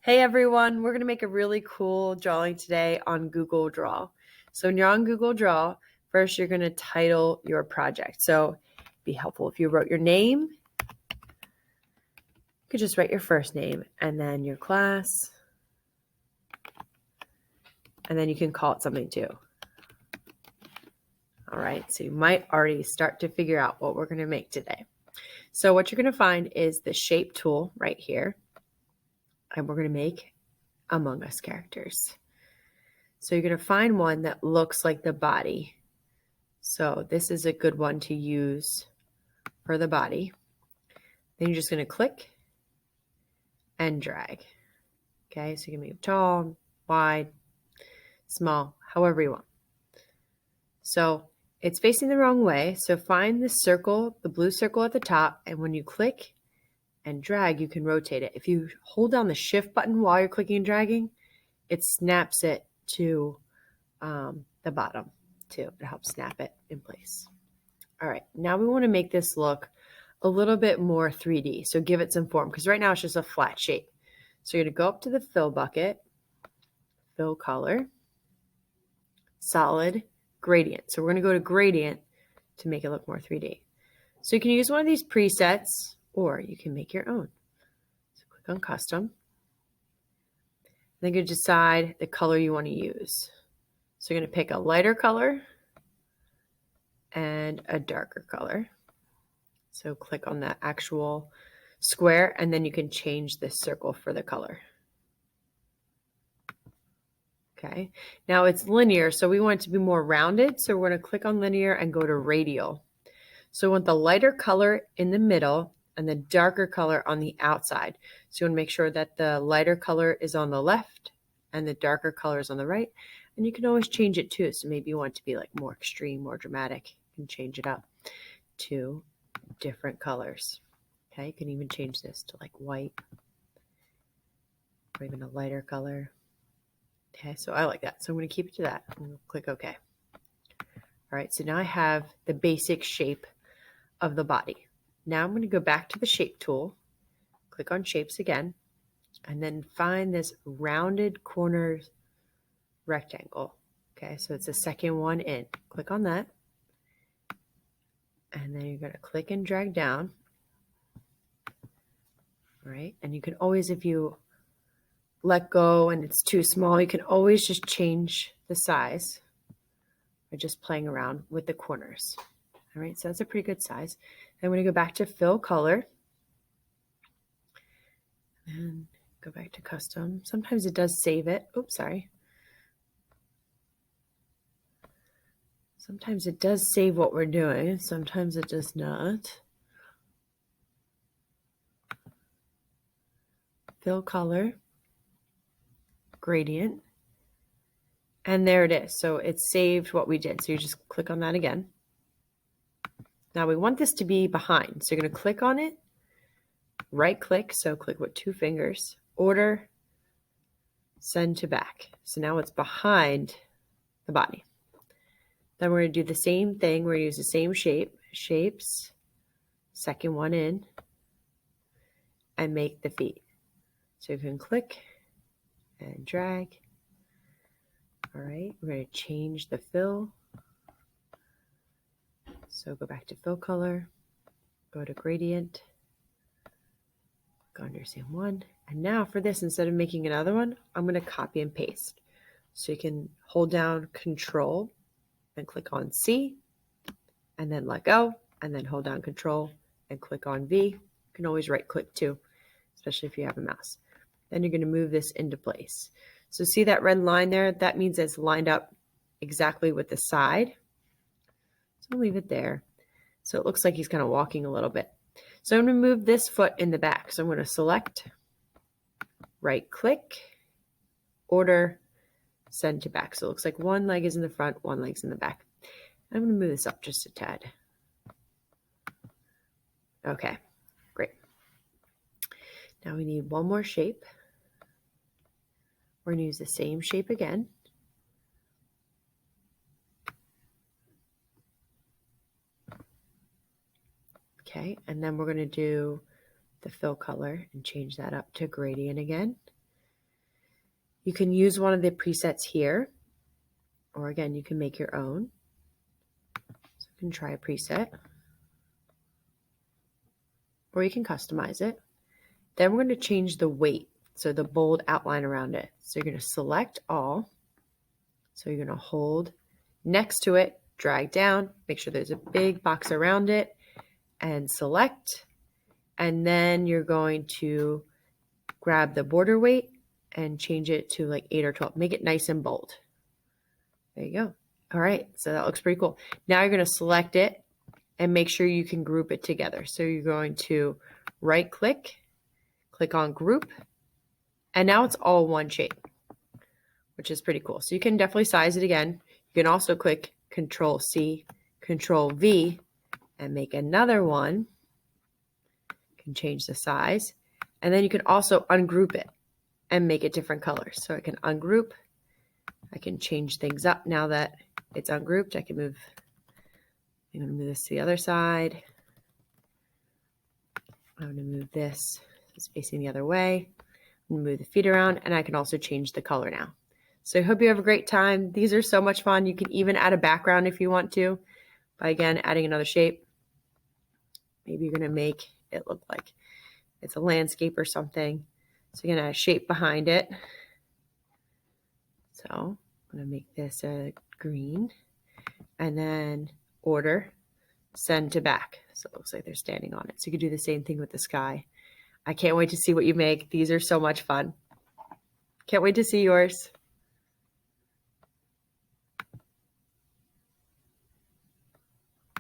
Hey everyone, we're going to make a really cool drawing today on Google Draw. So when you're on Google Draw, first you're going to title your project. So it'd be helpful if you wrote your name. You could just write your first name and then your class. And then you can call it something too. All right, so you might already start to figure out what we're going to make today. So what you're going to find is the shape tool right here. And we're going to make Among Us characters. So you're going to find one that looks like the body. So this is a good one to use for the body. Then you're just going to click and drag. Okay, so you can make it tall, wide, small, however you want. So it's facing the wrong way. So find the circle, the blue circle at the top, and when you click and drag, you can rotate it. If you hold down the shift button while you're clicking and dragging, it snaps it to the bottom too. It helps snap it in place. All right, now we want to make this look a little bit more 3D. So give it some form because right now it's just a flat shape. So you're going to go up to the fill bucket, fill color, solid, gradient. So we're going to go to gradient to make it look more 3D. So you can use one of these presets or you can make your own. So click on custom. Then you decide the color you want to use. So you're going to pick a lighter color and a darker color. So click on the actual square and then you can change this circle for the color. Okay, now it's linear, so we want it to be more rounded. So we're going to click on linear and go to radial. So we want the lighter color in the middle and the darker color on the outside. So you want to make sure that the lighter color is on the left and the darker color is on the right. And you can always change it too. So maybe you want it to be like more extreme, more dramatic. You can change it up to different colors. Okay, you can even change this to like white or even a lighter color. Okay, so I like that. So I'm going to keep it to that. I'm going to click OK. All right, so now I have the basic shape of the body. Now I'm going to go back to the shape tool, click on shapes again, and then find this rounded corner rectangle. Okay, so it's the second one in. Click on that. And then you're going to click and drag down. All right, and you can always, if you let go and it's too small, you can always just change the size by just playing around with the corners. All right, so that's a pretty good size. Then I'm going to go back to fill color and go back to custom. Sometimes it does save it. Oops, sorry. Sometimes it does save what we're doing. Sometimes it does not. Fill color, gradient, and there it is. So it saved what we did. So you just click on that again. Now we want this to be behind. So you're going to click on it, right click. So click with 2 fingers, order, send to back. So now it's behind the body. Then we're going to do the same thing. We're going to use the same shapes, second one in, and make the feet. So you can click and drag. All right, we're going to change the fill. So go back to fill color, go to gradient, go on your same one. And now for this, instead of making another one, I'm going to copy and paste. So you can hold down Control and click on C and then let go and then hold down Control and click on V. You can always right click too, especially if you have a mouse. Then you're going to move this into place. So see that red line there? That means it's lined up exactly with the side. So I'll leave it there. So it looks like he's kind of walking a little bit. So I'm going to move this foot in the back. So I'm going to select, right click, order, send to back. So it looks like one leg is in the front, one leg's in the back. I'm going to move this up just a tad. Okay, great. Now we need one more shape. We're going to use the same shape again. Okay, and then we're going to do the fill color and change that up to gradient again. You can use one of the presets here, or again, you can make your own. So you can try a preset, or you can customize it. Then we're going to change the weight, so the bold outline around it. So you're going to select all. So you're going to hold next to it, drag down, make sure there's a big box around it, and select. And then you're going to grab the border weight and change it to like 8 or 12. Make it nice and bold. There you go. All right, so that looks pretty cool. Now you're going to select it and make sure you can group it together. So you're going to right click on group, and now it's all one shape, which is pretty cool. So you can definitely size it again. You can also click Control C, Control V, and make another one. You can change the size, and then you can also ungroup it and make it different colors. So I can ungroup. I can change things up now that it's ungrouped. I'm going to move this to the other side. I'm going to move this. It's facing the other way. I'm going to move the feet around, and I can also change the color now. So I hope you have a great time. These are so much fun. You can even add a background if you want to by, again, adding another shape. Maybe you're going to make it look like it's a landscape or something. So you're going to add a shape behind it. So I'm going to make this a green, and then order, send to back. So it looks like they're standing on it. So you could do the same thing with the sky. I can't wait to see what you make. These are so much fun. Can't wait to see yours.